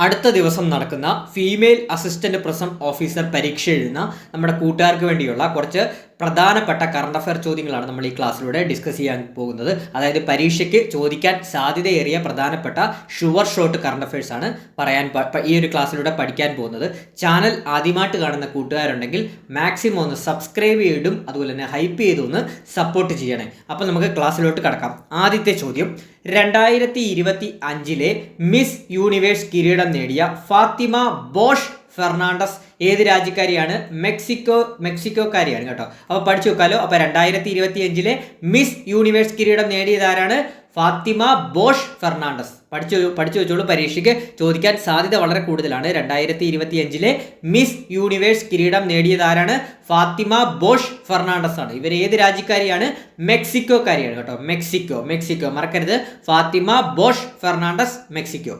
അടുത്ത ദിവസം നടക്കുന്ന ഫീമെയിൽ അസിസ്റ്റന്റ് പ്രസം ഓഫീസർ പരീക്ഷ എഴുതുന്ന നമ്മുടെ കൂട്ടുകാർക്ക് വേണ്ടിയുള്ള കുറച്ച് പ്രധാനപ്പെട്ട കറണ്ട് അഫയർ ചോദ്യങ്ങളാണ് നമ്മൾ ഈ ക്ലാസ്സിലൂടെ ഡിസ്കസ് ചെയ്യാൻ പോകുന്നത്. അതായത് പരീക്ഷയ്ക്ക് ചോദിക്കാൻ സാധ്യതയേറിയ പ്രധാനപ്പെട്ട ഷുവർ ഷോട്ട് കറണ്ട് അഫയേഴ്സ് ആണ് ഈ ഒരു ക്ലാസ്സിലൂടെ പഠിക്കാൻ പോകുന്നത്. ചാനൽ ആദ്യമായിട്ട് കാണുന്ന കൂട്ടുകാരുണ്ടെങ്കിൽ മാക്സിമം ഒന്ന് സബ്സ്ക്രൈബ് ചെയ്തിടും, അതുപോലെ തന്നെ ഹൈപ്പ് ചെയ്തൊന്ന് സപ്പോർട്ട് ചെയ്യണേ. അപ്പോൾ നമുക്ക് ക്ലാസ്സിലോട്ട് കടക്കാം. ആദ്യത്തെ ചോദ്യം, 2025 മിസ് യൂണിവേഴ്സ് കിരീടം നേടിയ ഫാത്തിമ ബോഷ് ഫെർണാണ്ടസ് ഏത് രാജ്യക്കാരിയാണ്? മെക്സിക്കോക്കാരിയാണ് കേട്ടോ. അപ്പോൾ പഠിച്ചു വെക്കാലോ. അപ്പോൾ 2025 മിസ് യൂണിവേഴ്സ് കിരീടം നേടിയതാരാണ്? Fathima Bosch Fernandez. പഠിച്ചു വെച്ചോളൂ, പരീക്ഷയ്ക്ക് ചോദിക്കാൻ സാധ്യത വളരെ കൂടുതലാണ്. 2025 മിസ് യൂണിവേഴ്സ് കിരീടം നേടിയതാരാണ്? ഫാത്തിമ ബോഷ് ഫെർണാണ്ടസ് ആണ്. ഇവർ ഏത് രാജ്യക്കാരിയാണ്? മെക്സിക്കോക്കാരിയാണ് കേട്ടോ. മെക്സിക്കോ മറക്കരുത്. Fatima Bosch Fernandez, Mexico.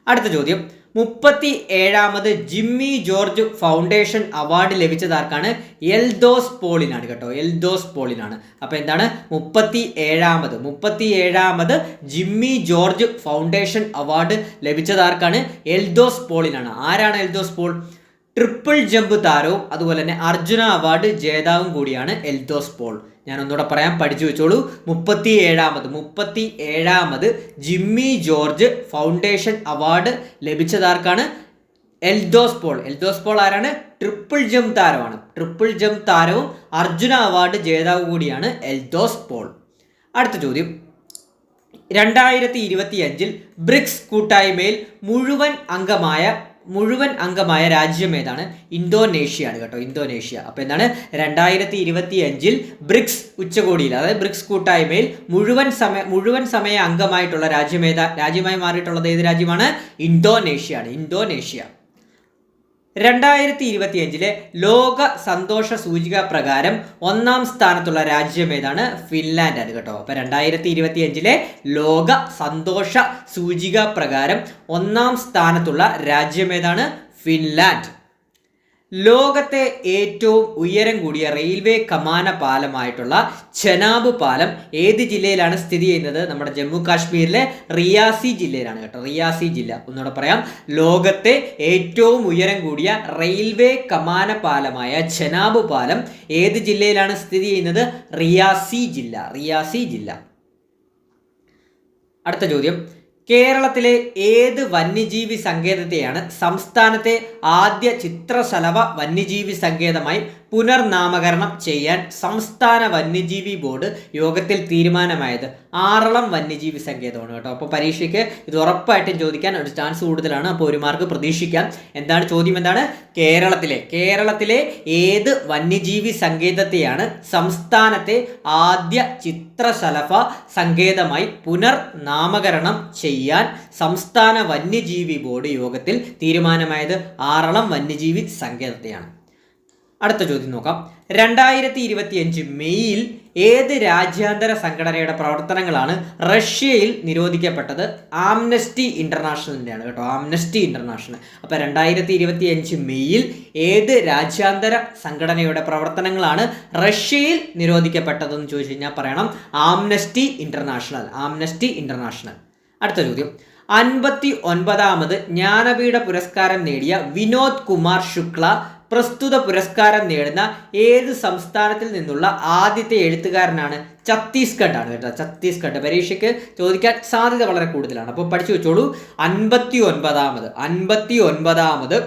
അടുത്ത ചോദ്യം, 37ാമത് ജിമ്മി ജോർജ് ഫൗണ്ടേഷൻ അവാർഡ് ലഭിച്ചതാർക്കാണ്? എൽദോസ് പോളിനാണ് കേട്ടോ. എൽദോസ് പോളിനാണ്. അപ്പോൾ എന്താണ് 37ാമത് ജിമ്മി ജോർജ് ഫൗണ്ടേഷൻ അവാർഡ് ലഭിച്ചതാർക്കാണ്? എൽദോസ് പോളിനാണ്. ആരാണ് എൽദോസ് പോൾ? ട്രിപ്പിൾ ജമ്പ് താരവും അതുപോലെ തന്നെ അർജുന അവാർഡ് ജേതാവും കൂടിയാണ് എൽദോസ് പോൾ. ഞാൻ ഒന്നുകൂടെ പറയാം, പഠിച്ചു വെച്ചോളൂ. 37ാമത് ജിമ്മി ജോർജ് ഫൗണ്ടേഷൻ അവാർഡ് ലഭിച്ചതാർക്കാണ്? എൽദോസ് പോൾ. എൽദോസ് പോൾ ആരാണ്? ട്രിപ്പിൾ ജമ്പ് താരമാണ്. ട്രിപ്പിൾ ജമ്പ് താരവും അർജുന അവാർഡ് ജേതാവ് കൂടിയാണ് എൽദോസ് പോൾ. അടുത്ത ചോദ്യം, 2025 ബ്രിക്സ് കൂട്ടായ്മയിൽ മുഴുവൻ അംഗമായ രാജ്യം ഏതാണ്? ഇന്തോനേഷ്യയാണ് കേട്ടോ. ഇന്തോനേഷ്യ. അപ്പോൾ എന്താണ് 2025 ബ്രിക്സ് ഉച്ചകോടിയിൽ, അതായത് ബ്രിക്സ് കൂട്ടായ്മയിൽ മുഴുവൻ സമയ അംഗമായിട്ടുള്ള രാജ്യമായി മാറിയിട്ടുള്ളത് ഏത് രാജ്യമാണ്? ഇന്തോനേഷ്യയാണ്. ഇന്തോനേഷ്യ. 2025 ലോക സന്തോഷ സൂചിക പ്രകാരം 1ാം സ്ഥാനത്തുള്ള രാജ്യം ഏതാണ്? ഫിൻലാൻഡ് ആണ് കേട്ടോ. അപ്പോൾ 2025 ലോക സന്തോഷ സൂചിക പ്രകാരം 1ാം സ്ഥാനത്തുള്ള രാജ്യം ഏതാണ്? ഫിൻലാൻഡ്. ലോകത്തെ ഏറ്റവും ഉയരം കൂടിയ റെയിൽവേ കമാന പാലമായിട്ടുള്ള ചെനാബ് പാലം ഏത് ജില്ലയിലാണ് സ്ഥിതി ചെയ്യുന്നത്? നമ്മുടെ ജമ്മു കാശ്മീരിലെ റിയാസി ജില്ലയിലാണ് കേട്ടോ. റിയാസി ജില്ല. ഒന്നുകൂടെ പറയാം, ലോകത്തെ ഏറ്റവും ഉയരം കൂടിയ റെയിൽവേ കമാന പാലമായ ചെനാബ് പാലം ഏത് ജില്ലയിലാണ് സ്ഥിതി ചെയ്യുന്നത്? റിയാസി ജില്ല. റിയാസി ജില്ല. അടുത്ത ചോദ്യം, കേരളത്തിലെ ഏത് വന്യജീവി സങ്കേതത്തെയാണ് സംസ്ഥാനത്തെ ആദ്യ ചിത്രശലഭ വന്യജീവി സങ്കേതമായി പുനർനാമകരണം ചെയ്യാൻ സംസ്ഥാന വന്യജീവി ബോർഡ് യോഗത്തിൽ തീരുമാനമായത്? ആറളം വന്യജീവി സങ്കേതമാണ് കേട്ടോ. അപ്പോൾ പരീക്ഷയ്ക്ക് ഇത് ഉറപ്പായിട്ടും ചോദിക്കാൻ ഒരു ചാൻസ് കൂടുതലാണ്. അപ്പോൾ 1 മാർക്ക് പ്രതീക്ഷിക്കാം. എന്താണ് ചോദ്യം? എന്താണ്? കേരളത്തിലെ ഏത് വന്യജീവി സങ്കേതത്തെയാണ് സംസ്ഥാനത്തെ ആദ്യ ചിത്രശലഭ സങ്കേതമായി പുനർനാമകരണം ചെയ്യാൻ സംസ്ഥാന വന്യജീവി ബോർഡ് യോഗത്തിൽ തീരുമാനമായത്? ആറളം വന്യജീവി സങ്കേതത്തെയാണ്. അടുത്ത ചോദ്യം നോക്കാം. 2025 മെയ്യിൽ ഏത് രാജ്യാന്തര സംഘടനയുടെ പ്രവർത്തനങ്ങളാണ് റഷ്യയിൽ നിരോധിക്കപ്പെട്ടത്? ആംനസ്റ്റി ഇന്റർനാഷണലിൻ്റെയാണ് കേട്ടോ. Amnesty international. അപ്പോൾ 2025 മെയ്യിൽ ഏത് രാജ്യാന്തര സംഘടനയുടെ പ്രവർത്തനങ്ങളാണ് റഷ്യയിൽ നിരോധിക്കപ്പെട്ടതെന്ന് ചോദിച്ചു കഴിഞ്ഞാൽ പറയണം ആംനസ്റ്റി ഇന്റർനാഷണൽ. Amnesty international. അടുത്ത ചോദ്യം, 59ാമത് ജ്ഞാനപീഠ പുരസ്കാരം നേടിയ വിനോദ് കുമാർ ശുക്ല പ്രസ്തുത പുരസ്കാരം നേടുന്ന ഏത് സംസ്ഥാനത്തിൽ നിന്നുള്ള ആദ്യത്തെ എഴുത്തുകാരനാണ്? ഛത്തീസ്ഗഡ് ആണ് കേട്ടോ. ഛത്തീസ്ഗഡ്. പരീക്ഷയ്ക്ക് ചോദിക്കാൻ സാധ്യത വളരെ കൂടുതലാണ്. അപ്പോൾ പഠിച്ചു വെച്ചോളൂ. 59ാമത്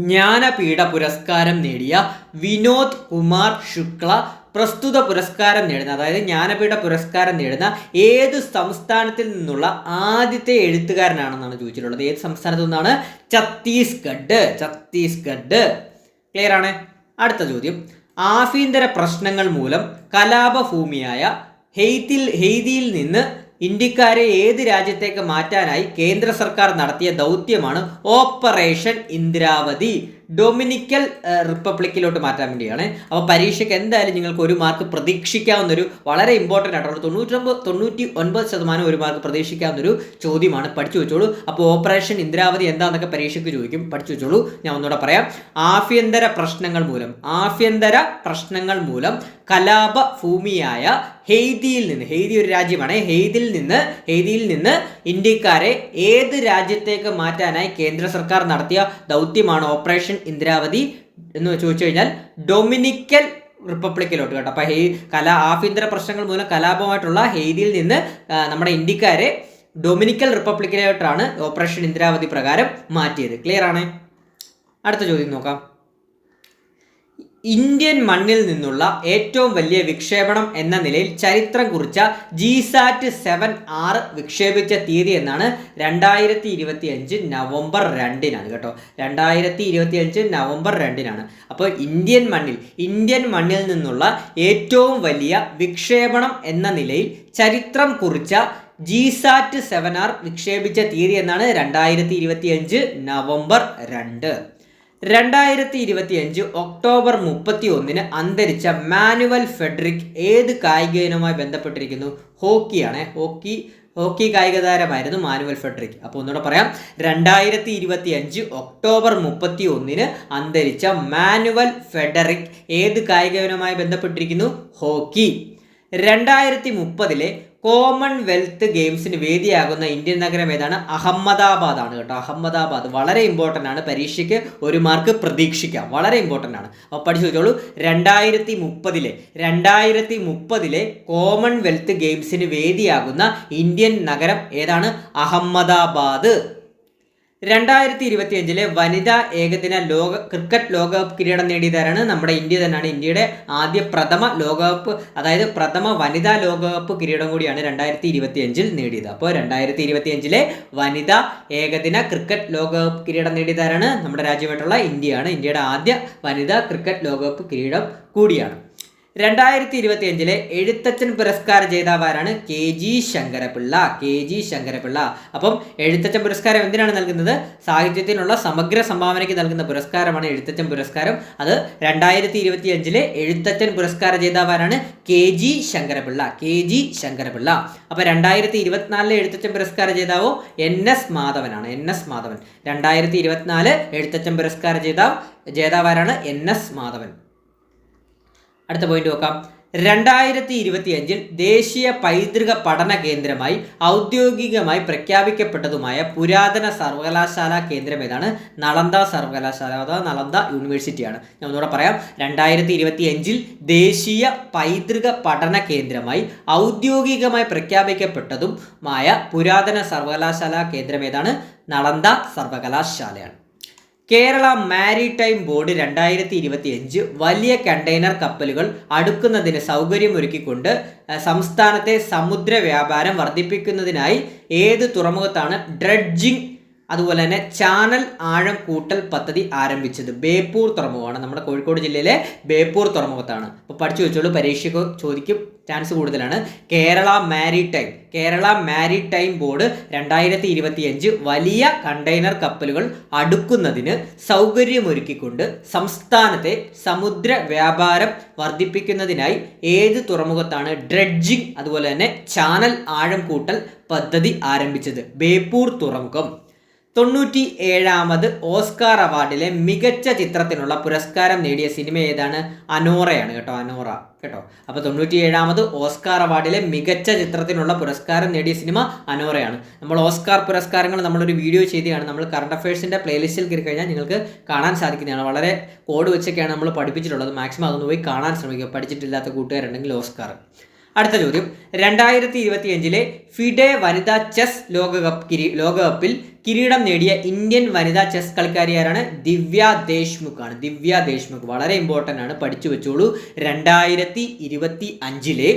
ജ്ഞാനപീഠ പുരസ്കാരം നേടിയ വിനോദ് കുമാർ ശുക്ല പ്രസ്തുത പുരസ്കാരം നേടുന്ന, അതായത് ജ്ഞാനപീഠ പുരസ്കാരം നേടുന്ന ഏത് സംസ്ഥാനത്തിൽ നിന്നുള്ള ആദ്യത്തെ എഴുത്തുകാരനാണെന്നാണ് ചോദിച്ചിട്ടുള്ളത്. ഏത് സംസ്ഥാനത്തു നിന്നാണ്? ഛത്തീസ്ഗഡ്. ക്ലിയർ ആണ്. അടുത്ത ചോദ്യം, ആഭ്യന്തര പ്രശ്നങ്ങൾ മൂലം കലാപഭൂമിയായ ഹെയ്തിയിൽ നിന്ന് ഇന്ത്യക്കാരെ ഏത് രാജ്യത്തേക്ക് മാറ്റാനായി കേന്ദ്ര സർക്കാർ നടത്തിയ ദൗത്യമാണ് ഓപ്പറേഷൻ ഇന്ദ്രാവതി? ഡൊമിനിക്കൽ റിപ്പബ്ലിക്കിലോട്ട് മാറ്റാൻ വേണ്ടിയാണ്. അപ്പോൾ പരീക്ഷയ്ക്ക് എന്തായാലും നിങ്ങൾക്ക് 1 മാർക്ക് പ്രതീക്ഷിക്കാവുന്നൊരു വളരെ ഇമ്പോർട്ടൻ്റ് ആയിട്ടുള്ള 99% 1 മാർക്ക് പ്രതീക്ഷിക്കാവുന്നൊരു ചോദ്യമാണ്. പഠിച്ചു വെച്ചോളൂ. അപ്പോൾ ഓപ്പറേഷൻ ഇന്ദ്രാവതി എന്താണെന്നൊക്കെ പരീക്ഷയ്ക്ക് ചോദിക്കും, പഠിച്ചു വെച്ചോളൂ. ഞാൻ ഒന്നുകൂടെ പറയാം. ആഭ്യന്തര പ്രശ്നങ്ങൾ മൂലം കലാപ ഭൂമിയായ ഹെയ്തിയിൽ നിന്ന്, ഹെയ്തി ഒരു രാജ്യമാണ്, ഹെയ്തിയിൽ നിന്ന് ഇന്ത്യക്കാരെ ഏത് രാജ്യത്തേക്ക് മാറ്റാനായി കേന്ദ്ര സർക്കാർ നടത്തിയ ദൗത്യമാണ് ഓപ്പറേഷൻ ഇന്ദ്രാവതി എന്ന് ചോദിച്ചു കഴിഞ്ഞാൽ ഡൊമിനിക്കൽ റിപ്പബ്ലിക്കിലോട്ട് കേട്ടോ. അപ്പോൾ ആഭ്യന്തര പ്രശ്നങ്ങൾ മൂലം കലാപമായിട്ടുള്ള ഹെയ്തിയിൽ നിന്ന് നമ്മുടെ ഇന്ത്യക്കാരെ ഡൊമിനിക്കൽ റിപ്പബ്ലിക്കിലോട്ടാണ് ഓപ്പറേഷൻ ഇന്ദ്രാവതി പ്രകാരം മാറ്റിയത്. ക്ലിയർ ആണ്? അടുത്ത ചോദ്യം നോക്കാം. ഇന്ത്യൻ മണ്ണിൽ നിന്നുള്ള ഏറ്റവും വലിയ വിക്ഷേപണം എന്ന നിലയിൽ ചരിത്രം കുറിച്ച GSAT 7R വിക്ഷേപിച്ച തീയതി എന്നാണ് 2025 നവംബർ 2 കേട്ടോ. 2025 നവംബർ 2. അപ്പോൾ ഇന്ത്യൻ മണ്ണിൽ നിന്നുള്ള ഏറ്റവും വലിയ വിക്ഷേപണം എന്ന നിലയിൽ ചരിത്രം കുറിച്ച GSAT 7R വിക്ഷേപിച്ച തീയതി എന്നാണ് 2025 നവംബർ 2. 2025 ഒക്ടോബർ 31 അന്തരിച്ച മാനുവൽ ഫെഡറിക് ഏത് കായിക ഇനവുമായി ബന്ധപ്പെട്ടിരിക്കുന്നു? ഹോക്കിയാണ്. ഹോക്കി കായിക താരമായിരുന്നു മാനുവൽ ഫെഡറിക്. അപ്പോൾ ഒന്നുകൂടെ പറയാം. 2025 ഒക്ടോബർ 31 അന്തരിച്ച മാനുവൽ ഫെഡറിക് ഏത് കായിക ഇനവുമായി ബന്ധപ്പെട്ടിരിക്കുന്നു? ഹോക്കി. 2030 കോമൺവെൽത്ത് ഗെയിംസിന് വേദിയാകുന്ന ഇന്ത്യൻ നഗരം ഏതാണ്? അഹമ്മദാബാദ് ആണ് കേട്ടോ. അഹമ്മദാബാദ് വളരെ ഇമ്പോർട്ടൻ്റ് ആണ്. പരീക്ഷയ്ക്ക് 1 മാർക്ക് പ്രതീക്ഷിക്കാം. വളരെ ഇമ്പോർട്ടൻ്റ് ആണ്. അപ്പോൾ പഠിച്ചു വെച്ചോളൂ. 2030 കോമൺവെൽത്ത് ഗെയിംസിന് വേദിയാകുന്ന ഇന്ത്യൻ നഗരം ഏതാണ്? അഹമ്മദാബാദ്. 2025 വനിതാ ഏകദിന ക്രിക്കറ്റ് ലോകകപ്പ് കിരീടം നേടിയതാരാണ്? നമ്മുടെ ഇന്ത്യ തന്നെയാണ്. ഇന്ത്യയുടെ പ്രഥമ ലോകകപ്പ്, അതായത് പ്രഥമ വനിതാ ലോകകപ്പ് കിരീടം കൂടിയാണ് 2025 നേടിയത്. അപ്പോൾ 2025 വനിതാ ഏകദിന ക്രിക്കറ്റ് ലോകകപ്പ് കിരീടം നേടിയതാരാണ്? നമ്മുടെ രാജ്യമായിട്ടുള്ള ഇന്ത്യയാണ്. ഇന്ത്യയുടെ ആദ്യ വനിതാ ക്രിക്കറ്റ് ലോകകപ്പ് കിരീടം കൂടിയാണ്. 2025 എഴുത്തച്ഛൻ പുരസ്കാര ജേതാവാരാണ്? KG ശങ്കരപിള്ള. അപ്പം എഴുത്തച്ഛൻ പുരസ്കാരം എന്തിനാണ് നൽകുന്നത്? സാഹിത്യത്തിനുള്ള സമഗ്ര സംഭാവനയ്ക്ക് നൽകുന്ന പുരസ്കാരമാണ് എഴുത്തച്ഛൻ പുരസ്കാരം. അത് 2025 എഴുത്തച്ഛൻ പുരസ്കാര ജേതാവാരാണ്? KG ശങ്കരപിള്ള. അപ്പോൾ 2024 എഴുത്തച്ഛൻ പുരസ്കാര ജേതാവോ NS മാധവനാണ്. 2024 എഴുത്തച്ഛൻ പുരസ്കാര ജേതാവാരാണ്? NS മാധവൻ. അടുത്ത പോയിന്റ് നോക്കാം. 2025 ദേശീയ പൈതൃക പഠന കേന്ദ്രമായി ഔദ്യോഗികമായി പ്രഖ്യാപിക്കപ്പെട്ടതുമായ പുരാതന സർവകലാശാല കേന്ദ്രം ഏതാണ്? നളന്ദ സർവകലാശാല അഥവാ നളന്ദ യൂണിവേഴ്സിറ്റിയാണ്. ഞാൻ ഒന്നുകൂടെ പറയാം. 2025 ദേശീയ പൈതൃക പഠന കേന്ദ്രമായി ഔദ്യോഗികമായി പ്രഖ്യാപിക്കപ്പെട്ടതുമായ പുരാതന സർവകലാശാല കേന്ദ്രം ഏതാണ്? നളന്ദ സർവകലാശാലയാണ്. കേരള മാരിടൈം ബോർഡ് 2025 വലിയ കണ്ടെയ്നർ കപ്പലുകൾ അടുക്കുന്നതിന് സൗകര്യമൊരുക്കിക്കൊണ്ട് സംസ്ഥാനത്തെ സമുദ്ര വ്യാപാരം വർദ്ധിപ്പിക്കുന്നതിനായി ഏത് തുറമുഖത്താണ് ഡ്രഡ്ജിംഗ് അതുപോലെ തന്നെ ചാനൽ ആഴം കൂട്ടൽ പദ്ധതി ആരംഭിച്ചത്? ബേപ്പൂർ തുറമുഖമാണ്. നമ്മുടെ കോഴിക്കോട് ജില്ലയിലെ ബേപ്പൂർ തുറമുഖത്താണ്. അപ്പോൾ പഠിച്ചു വെച്ചോളൂ. പരീക്ഷയ്ക്ക് ചോദിക്കും ചാൻസ് കൂടുതലാണ്. കേരള മാരിടൈം ബോർഡ് 2025 വലിയ കണ്ടെയ്നർ കപ്പലുകൾ അടുക്കുന്നതിന് സൗകര്യമൊരുക്കിക്കൊണ്ട് സംസ്ഥാനത്തെ സമുദ്ര വ്യാപാരം വർദ്ധിപ്പിക്കുന്നതിനായി ഏത് തുറമുഖത്താണ് ഡ്രഡ്ജിംഗ് അതുപോലെ തന്നെ ചാനൽ ആഴം കൂട്ടൽ പദ്ധതി ആരംഭിച്ചത്? ബേപ്പൂർ തുറമുഖം. 97ാമത് ഓസ്കാർ അവാർഡിലെ മികച്ച ചിത്രത്തിനുള്ള പുരസ്കാരം നേടിയ സിനിമ ഏതാണ്? അനോറയാണ് കേട്ടോ. അപ്പോൾ 97ാമത് ഓസ്കാർ അവാർഡിലെ മികച്ച ചിത്രത്തിനുള്ള പുരസ്കാരം നേടിയ സിനിമ അനോറയാണ്. നമ്മൾ ഓസ്കാർ പുരസ്കാരങ്ങൾ നമ്മളൊരു വീഡിയോ ചെയ്തതാണ്. നമ്മൾ കറണ്ട് അഫയേഴ്സിൻ്റെ പ്ലേലിസ്റ്റിൽ കയറി കഴിഞ്ഞാൽ നിങ്ങൾക്ക് കാണാൻ സാധിക്കുന്നതാണ്. വളരെ കോഡ് വെച്ചൊക്കെയാണ് നമ്മൾ പഠിപ്പിച്ചിട്ടുള്ളത്. മാക്സിമം അതൊന്ന് പോയി കാണാൻ ശ്രമിക്കുക, പഠിച്ചിട്ടില്ലാത്ത കൂട്ടുകാരുണ്ടെങ്കിൽ. ഓസ്കാർ. അടുത്ത ചോദ്യം. 2025 ഫിഡെ വനിതാ ചെസ് ലോകകപ്പിൽ കിരീടം നേടിയ ഇന്ത്യൻ വനിതാ ചെസ് കളിക്കാരി ആരാണ്? ദിവ്യ ദേശ്മുഖ് ആണ്. വളരെ ഇമ്പോർട്ടൻ്റ് ആണ്, പഠിച്ചു വെച്ചോളൂ. 2025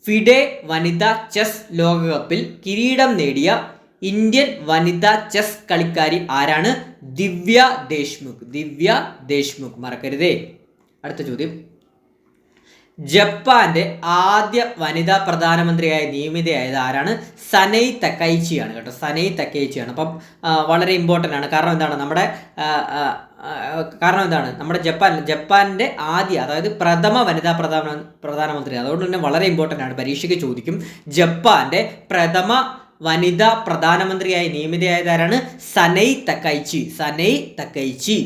ഫിഡെ വനിതാ ചെസ് ലോകകപ്പിൽ കിരീടം നേടിയ ഇന്ത്യൻ വനിതാ ചെസ് കളിക്കാരി ആരാണ്? ദിവ്യ ദേശ്മുഖ്. മറക്കരുതേ. അടുത്ത ചോദ്യം. ജപ്പാന്റെ ആദ്യ വനിതാ പ്രധാനമന്ത്രിയായി നിയമിതയായത് ആരാണ്? സനൈ തക്കൈച്ചിയാണ് കേട്ടോ. സനൈ തക്കൈച്ചിയാണ്. അപ്പം വളരെ ഇമ്പോർട്ടൻ്റ് ആണ്. കാരണം എന്താണ്? നമ്മുടെ ജപ്പാന്റെ ആദ്യ, അതായത് പ്രഥമ വനിതാ പ്രധാനമന്ത്രി. അതുകൊണ്ട് തന്നെ വളരെ ഇമ്പോർട്ടൻ്റ് ആണ്, പരീക്ഷയ്ക്ക് ചോദിക്കും. ജപ്പാന്റെ പ്രഥമ വനിതാ പ്രധാനമന്ത്രിയായി നിയമിതയായത് ആരാണ്? സനൈ തക്കൈച്ചി. സനൈ തക്കൈച്ചി.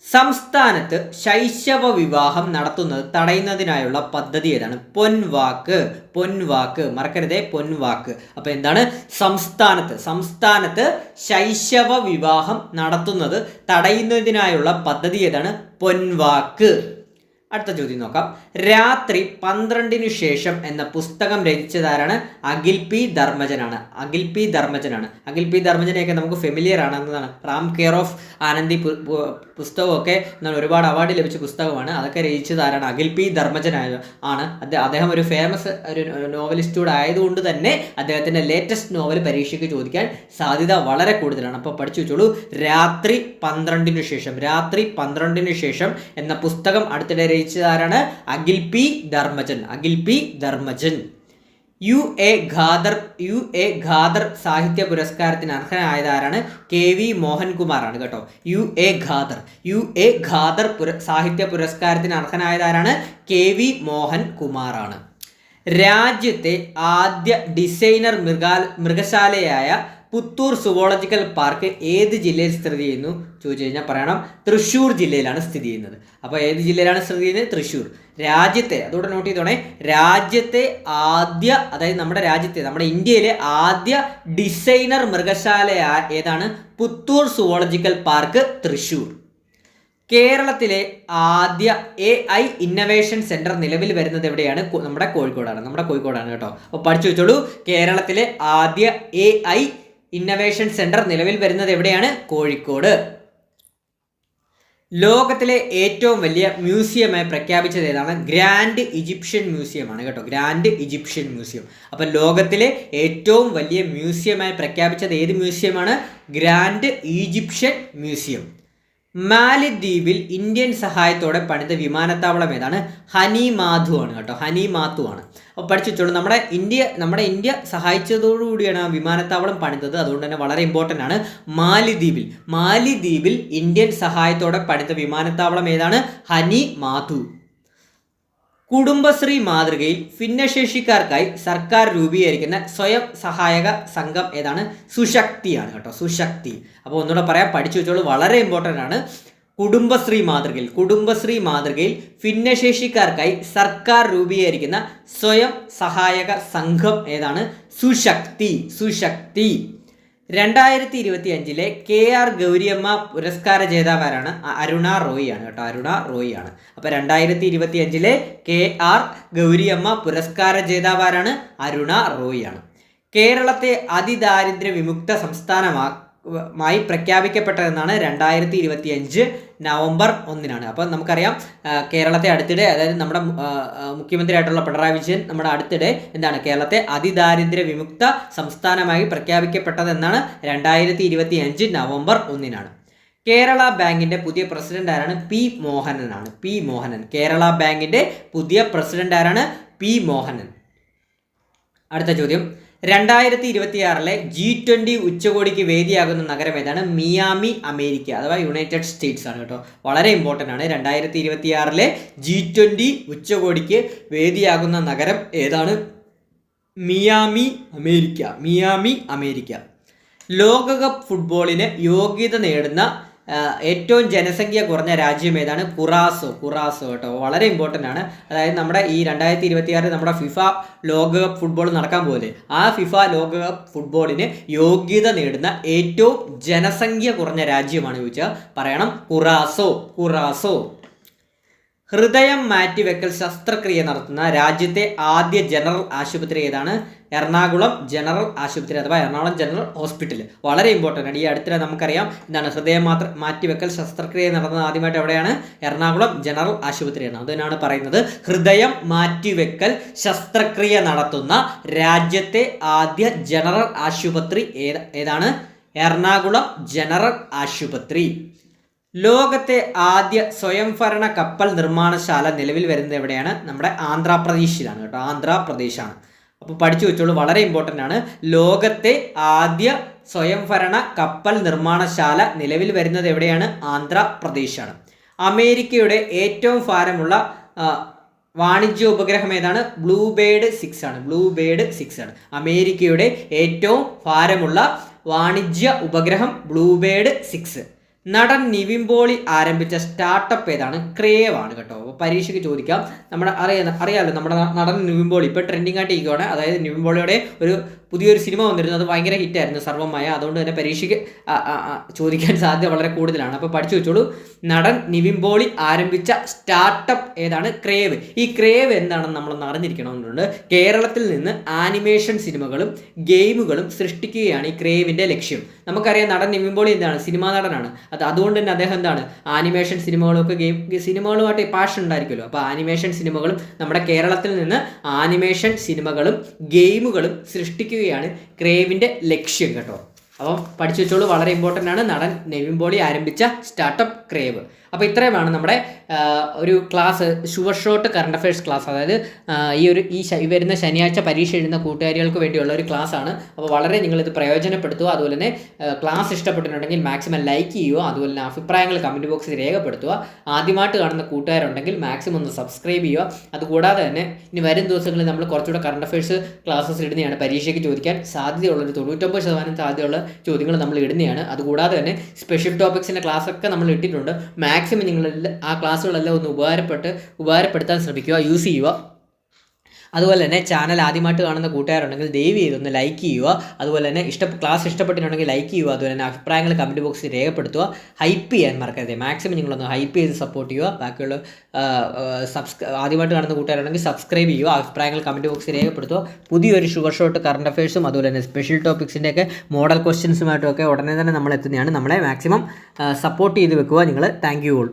സംസ്ഥാനത്ത് ശൈശവ വിവാഹം നടത്തുന്നത് തടയുന്നതിനായുള്ള പദ്ധതി ഏതാണ്? പൊൻവാക്ക് മറക്കരുതേ, പൊൻവാക്ക്. അപ്പൊ എന്താണ്? സംസ്ഥാനത്ത് ശൈശവ വിവാഹം നടത്തുന്നത് തടയുന്നതിനായുള്ള പദ്ധതി ഏതാണ്? പൊൻവാക്ക്. അടുത്ത ചോദ്യം നോക്കാം. രാത്രി 12 ശേഷം എന്ന പുസ്തകം രചിച്ചതാരാണ്? അഖിൽ പി ധർമ്മജനാണ്. അഖിൽ പി ധർമ്മജനെയൊക്കെ നമുക്ക് ഫെമിലിയർ ആണെന്നതാണ്. റാം കെയർ ഓഫ് ആനന്ദി പുസ്തകമൊക്കെ ഒരുപാട് അവാർഡ് ലഭിച്ച പുസ്തകമാണ്. അതൊക്കെ രചിച്ചത് ആരാണ്? അഖിൽ പി ധർമ്മജൻ ആണ്. അദ്ദേഹം ഒരു ഫേമസ് ഒരു നോവലിസ്റ്റൂടെ ആയതുകൊണ്ട് തന്നെ അദ്ദേഹത്തിന്റെ ലേറ്റസ്റ്റ് നോവൽ പരീക്ഷയ്ക്ക് ചോദിക്കാൻ സാധ്യത വളരെ കൂടുതലാണ്. അപ്പോൾ പഠിച്ചു വെച്ചോളൂ. രാത്രി 12 ശേഷം എന്ന പുസ്തകം അടുത്തിടെ രചിച്ചതാരാണ്? Akhil P Dharmajan. U A Khader സാഹിത്യ പുരസ്കാരത്തിന് അർഹനായത് ആരാണ്? KV മോഹൻകുമാറാണ് കേട്ടോ. യു എ ഖാദർ സാഹിത്യ പുരസ്കാരത്തിന് അർഹനായത് ആരാണ്? KV മോഹൻകുമാറാണ്. രാജ്യത്തെ ആദ്യ ഡിസൈനർ മൃഗശാലയായ പുത്തൂർ സുവോളജിക്കൽ പാർക്ക് ഏത് ജില്ലയിൽ സ്ഥിതി ചെയ്യുന്നു ചോദിച്ചു കഴിഞ്ഞാൽ പറയണം തൃശ്ശൂർ ജില്ലയിലാണ് സ്ഥിതി ചെയ്യുന്നത്. അപ്പോൾ ഏത് ജില്ലയിലാണ് സ്ഥിതി ചെയ്യുന്നത്? തൃശ്ശൂർ. രാജ്യത്തെ, അതോടെ നോട്ട് ചെയ്തോണേ, രാജ്യത്തെ ആദ്യ, അതായത് നമ്മുടെ ഇന്ത്യയിലെ ആദ്യ ഡിസൈനർ മൃഗശാല ഏതാണ്? Puthur zoological park, Thrissur. കേരളത്തിലെ ആദ്യ AI ഇന്നവേഷൻ സെന്റർ നിലവിൽ വരുന്നത് എവിടെയാണ്? നമ്മുടെ കോഴിക്കോടാണ് കേട്ടോ. അപ്പോൾ പഠിച്ചു വെച്ചോളൂ. കേരളത്തിലെ ആദ്യ AI ഇന്നവേഷൻ സെന്റർ നിലവിൽ വരുന്നത് എവിടെയാണ്? കോഴിക്കോട്. ലോകത്തിലെ ഏറ്റവും വലിയ മ്യൂസിയമായി പ്രഖ്യാപിച്ചത് ഏതാണ്? ഗ്രാൻഡ് ഈജിപ്ഷ്യൻ മ്യൂസിയം ആണ് കേട്ടോ. Grand Egyptian museum. അപ്പം ലോകത്തിലെ ഏറ്റവും വലിയ മ്യൂസിയമായി പ്രഖ്യാപിച്ചത് ഏത് മ്യൂസിയമാണ്? Grand Egyptian museum. മാലിദ്വീപിൽ ഇന്ത്യൻ സഹായത്തോടെ പണിത വിമാനത്താവളം ഏതാണ്? ഹനിമാധു ആണ് കേട്ടോ. ഹനിമാധു ആണ്. അപ്പോൾ പഠിച്ചു വെച്ചോളൂ. നമ്മുടെ ഇന്ത്യ സഹായിച്ചതോടുകൂടിയാണ് ആ വിമാനത്താവളം പണിതത്. അതുകൊണ്ട് തന്നെ വളരെ ഇമ്പോർട്ടൻ്റ് ആണ്. മാലിദ്വീപിൽ ഇന്ത്യൻ സഹായത്തോടെ പണിത വിമാനത്താവളം ഏതാണ്? ഹനിമാധു. കുടുംബശ്രീ മാതൃകയിൽ ഭിന്നശേഷിക്കാർക്കായി സർക്കാർ രൂപീകരിക്കുന്ന സ്വയം സഹായക സംഘം ഏതാണ്? സുശക്തിയാണ് കേട്ടോ. സുശക്തി. അപ്പോൾ ഒന്നുകൂടെ പറയാം, പഠിച്ചു വെച്ചോളൂ, വളരെ ഇമ്പോർട്ടൻ്റ് ആണ്. കുടുംബശ്രീ മാതൃകയിൽ ഭിന്നശേഷിക്കാർക്കായി സർക്കാർ രൂപീകരിക്കുന്ന സ്വയം സഹായക സംഘം ഏതാണ്? സുശക്തി. 2025 KR ഗൗരിയമ്മ പുരസ്കാര ജേതാവാരാണ്? അരുണ റോയ് ആണ് കേട്ടോ. അരുണ റോയ് ആണ്. അപ്പോൾ 2025 KR ഗൗരിയമ്മ പുരസ്കാര ജേതാവാരാണ്? അരുണ റോയ് ആണ്. കേരളത്തെ അതിദാരിദ്ര്യ വിമുക്ത സംസ്ഥാനമായി പ്രഖ്യാപിക്കപ്പെട്ടതെന്നാണ് 2025 നവംബർ 1 അപ്പോൾ നമുക്കറിയാം കേരളത്തെ അടുത്തിടെ, അതായത് നമ്മുടെ മുഖ്യമന്ത്രിയായിട്ടുള്ള പിണറായി വിജയൻ നമ്മുടെ അടുത്തിടെ എന്താണ് കേരളത്തെ അതിദാരിദ്ര്യ വിമുക്ത സംസ്ഥാനമായി പ്രഖ്യാപിക്കപ്പെട്ടതെന്നാണ് 2025 നവംബർ 1 കേരള ബാങ്കിന്റെ പുതിയ പ്രസിഡന്റ് ആരാണ്? പി മോഹനൻ. കേരള ബാങ്കിന്റെ പുതിയ പ്രസിഡന്റ് ആരാണ്? പി മോഹനൻ. അടുത്ത ചോദ്യം. 2026 G20 ഉച്ചകോടിക്ക് വേദിയാകുന്ന നഗരം ഏതാണ്? മിയാമി, അമേരിക്ക അഥവാ യുണൈറ്റഡ് സ്റ്റേറ്റ്സ് ആണ് കേട്ടോ. വളരെ ഇമ്പോർട്ടൻ്റ് ആണ്. 2026 G20 ഉച്ചകോടിക്ക് വേദിയാകുന്ന നഗരം ഏതാണ്? Miami, America. ലോകകപ്പ് ഫുട്ബോളിന് യോഗ്യത നേടുന്ന ഏറ്റവും ജനസംഖ്യ കുറഞ്ഞ രാജ്യം ഏതാണ്? കുറാസോ കേട്ടോ. വളരെ ഇമ്പോർട്ടൻ്റ് ആണ്. അതായത് നമ്മുടെ ഈ 2026 നമ്മുടെ ഫിഫ ലോകകപ്പ് ഫുട്ബോൾ നടക്കാൻ പോലെ ആ ഫിഫ ലോകകപ്പ് ഫുട്ബോളിന് യോഗ്യത നേടുന്ന ഏറ്റവും ജനസംഖ്യ കുറഞ്ഞ രാജ്യമാണ് ചോദിച്ചാൽ പറയണം കുറാസോ. ഹൃദയം മാറ്റിവെക്കൽ ശസ്ത്രക്രിയ നടത്തുന്ന രാജ്യത്തെ ആദ്യ ജനറൽ ആശുപത്രി ഏതാണ്? എറണാകുളം ജനറൽ ആശുപത്രി അഥവാ എറണാകുളം ജനറൽ ഹോസ്പിറ്റൽ. വളരെ ഇമ്പോർട്ടൻ്റ് ആണ്. ഈ അടുത്തിടെ നമുക്കറിയാം എന്താണ് ഹൃദയം മാറ്റിവെക്കൽ ശസ്ത്രക്രിയ നടന്നത് ആദ്യമായിട്ട് എവിടെയാണ്? എറണാകുളം ജനറൽ ആശുപത്രിയാണ്. അതിനാണ് പറയുന്നത് ഹൃദയം മാറ്റിവെക്കൽ ശസ്ത്രക്രിയ നടത്തുന്ന രാജ്യത്തെ ആദ്യ ജനറൽ ആശുപത്രി ഏതാണ്? എറണാകുളം ജനറൽ ആശുപത്രി. ലോകത്തെ ആദ്യ സ്വയംഭരണ കപ്പൽ നിർമ്മാണശാല നിലവിൽ വരുന്നത് എവിടെയാണ്? നമ്മുടെ ആന്ധ്രാപ്രദേശിലാണ് കേട്ടോ, ആന്ധ്രാപ്രദേശാണ്. അപ്പോൾ പഠിച്ചു വെച്ചോളൂ, വളരെ ഇമ്പോർട്ടൻ്റ് ആണ്. ലോകത്തെ ആദ്യ സ്വയംഭരണ കപ്പൽ നിർമ്മാണശാല നിലവിൽ വരുന്നത് എവിടെയാണ്? ആന്ധ്രാപ്രദേശാണ്. അമേരിക്കയുടെ ഏറ്റവും ഭാരമുള്ള വാണിജ്യ ഉപഗ്രഹം ഏതാണ്? ബ്ലൂബേർഡ് 6 ആണ്. ബ്ലൂബേർഡ് 6 ആണ് അമേരിക്കയുടെ ഏറ്റവും ഭാരമുള്ള വാണിജ്യ ഉപഗ്രഹം, ബ്ലൂബേർഡ് 6. നടൻ നിവിൻ പോളി ആരംഭിച്ച സ്റ്റാർട്ടപ്പ് ഏതാണ്? ക്രേവ് ആണ് കേട്ടോ. അപ്പോൾ പരീക്ഷയ്ക്ക് ചോദിക്കാം. നമ്മുടെ അറിയാമല്ലോ, നമ്മുടെ നടൻ നിവിൻ പോളി ഇപ്പോൾ ട്രെൻഡിങ് ആയിട്ട് ഇരിക്കുകയാണ്. അതായത് നിവിൻ പോളിയുടെ ഒരു പുതിയൊരു സിനിമ വന്നിരുന്നു, അത് ഭയങ്കര ഹിറ്റായിരുന്നു, സർവ്വമായ. അതുകൊണ്ട് തന്നെ പരീക്ഷയ്ക്ക് ചോദിക്കാൻ സാധ്യത വളരെ കൂടുതലാണ്. അപ്പോൾ പഠിച്ചു വെച്ചോളൂ, നടൻ നിവിൻ പോളി ആരംഭിച്ച സ്റ്റാർട്ടപ്പ് ഏതാണ്? ക്രേവ്. ഈ ക്രേവ് എന്താണെന്ന് നമ്മളൊന്ന് അറിഞ്ഞിരിക്കണമെന്നുണ്ട്. കേരളത്തിൽ നിന്ന് ആനിമേഷൻ സിനിമകളും ഗെയിമുകളും സൃഷ്ടിക്കുകയാണ് ഈ ക്രേവിൻ്റെ ലക്ഷ്യം. നമുക്കറിയാം നടൻ നിവിൻ പോളി എന്താണ്? സിനിമാ നടനാണ്. അതുകൊണ്ട് തന്നെ അദ്ദേഹം എന്താണ്? ആനിമേഷൻ സിനിമകളൊക്കെ സിനിമകളുമായിട്ട് പാഷൻ ഉണ്ടായിരിക്കുമല്ലോ. അപ്പോൾ ആനിമേഷൻ സിനിമകളും നമ്മുടെ കേരളത്തിൽ നിന്ന് ആനിമേഷൻ സിനിമകളും ഗെയിമുകളും സൃഷ്ടിക്കുകയാണ് ക്രേവിൻ്റെ ലക്ഷ്യം കേട്ടോ. അപ്പം പഠിച്ചു വെച്ചോളൂ, വളരെ ഇമ്പോർട്ടൻ്റ് ആണ്. നടൻ നിവിൻ പോളി ആരംഭിച്ച സ്റ്റാർട്ടപ്പ് ക്രേവ്. അപ്പോൾ ഇത്രയുമാണ് നമ്മുടെ ഒരു class, sure shot current affairs class. അതായത് ഈ വരുന്ന ശനിയാഴ്ച പരീക്ഷ എഴുതുന്ന കൂട്ടുകാരികൾക്ക് വേണ്ടിയുള്ള ഒരു ക്ലാസ് ആണ്. അപ്പോൾ വളരെ നിങ്ങളിത് പ്രയോജനപ്പെടുത്തുക. അതുപോലെ തന്നെ ക്ലാസ് ഇഷ്ടപ്പെട്ടിട്ടുണ്ടെങ്കിൽ മാക്സിമം ലൈക്ക് ചെയ്യുക. അതുപോലെ തന്നെ അഭിപ്രായങ്ങൾ കമൻറ്റ് ബോക്സിൽ രേഖപ്പെടുത്തുക. ആദ്യമായിട്ട് കാണുന്ന കൂട്ടുകാരുണ്ടെങ്കിൽ മാക്സിമം ഒന്ന് സബ്സ്ക്രൈബ് ചെയ്യുക. അതുകൂടാതെ തന്നെ ഇനി വരും ദിവസങ്ങളിൽ നമ്മൾ കുറച്ചുകൂടെ കറണ്ട് അഫയേഴ്സ് ക്ലാസ്സസ് ഇടുന്നതാണ്. പരീക്ഷയ്ക്ക് ചോദിക്കാൻ സാധ്യതയുള്ളൊരു 99% സാധ്യതയുള്ള ചോദ്യങ്ങൾ നമ്മൾ ഇടുന്നതാണ്. അതുകൂടാതെ തന്നെ സ്പെഷ്യൽ ടോപ്പിക്സിൻ്റെ ക്ലാസ്സൊക്കെ നമ്മൾ ഇട്ടിട്ടുണ്ട്. മാക്സിമം നിങ്ങൾ ആ ക്ലാസ്സുകളെല്ലാം ഒന്ന് ഉപകാരപ്പെടുത്താൻ ശ്രമിക്കുക, യൂസ് ചെയ്യുക. അതുപോലെ തന്നെ ചാനൽ ആദ്യമായിട്ട് കാണുന്ന കൂട്ടുകാരുണ്ടെങ്കിൽ ദയവ് ചെയ്തൊന്ന് ലൈക്ക് ചെയ്യുക. അതുപോലെ തന്നെ ക്ലാസ് ഇഷ്ടപ്പെട്ടിട്ടുണ്ടെങ്കിൽ ലൈക്ക് ചെയ്യുക. അതുപോലെ തന്നെ അഭിപ്രായങ്ങൾ കമൻറ്റ് ബോക്സിൽ രേഖപ്പെടുത്തുക. ഹൈപ്പ് ചെയ്യാൻ മറക്കരുത്. മാക്സിമം നിങ്ങളൊന്ന് ഹൈപ്പ് ചെയ്ത് സപ്പോർട്ട് ചെയ്യുക. ബാക്കിയുള്ള ആദ്യമായിട്ട് കാണുന്ന കൂട്ടുകാരുണ്ടെങ്കിൽ സബ്സ്ക്രൈബ് ചെയ്യുക. അഭിപ്രായങ്ങൾ കമൻറ്റ് ബോക്സിൽ രേഖപ്പെടുത്തുക. പുതിയൊരു ഷുവർ ഷോട്ട് കറണ്ട് അഫയേഴ്സും അതുപോലെ തന്നെ സ്പെഷ്യൽ ടോപ്പിക്സിൻ്റെയൊക്കെ മോഡൽ ക്വസ്റ്റ്യൻസുമായിട്ടൊക്കെ ഉടനെ തന്നെ നമ്മൾ എത്തുന്നതാണ്. നമ്മളെ മാക്സിമം സപ്പോർട്ട് ചെയ്ത് വെക്കുക നിങ്ങൾ. Thank you all.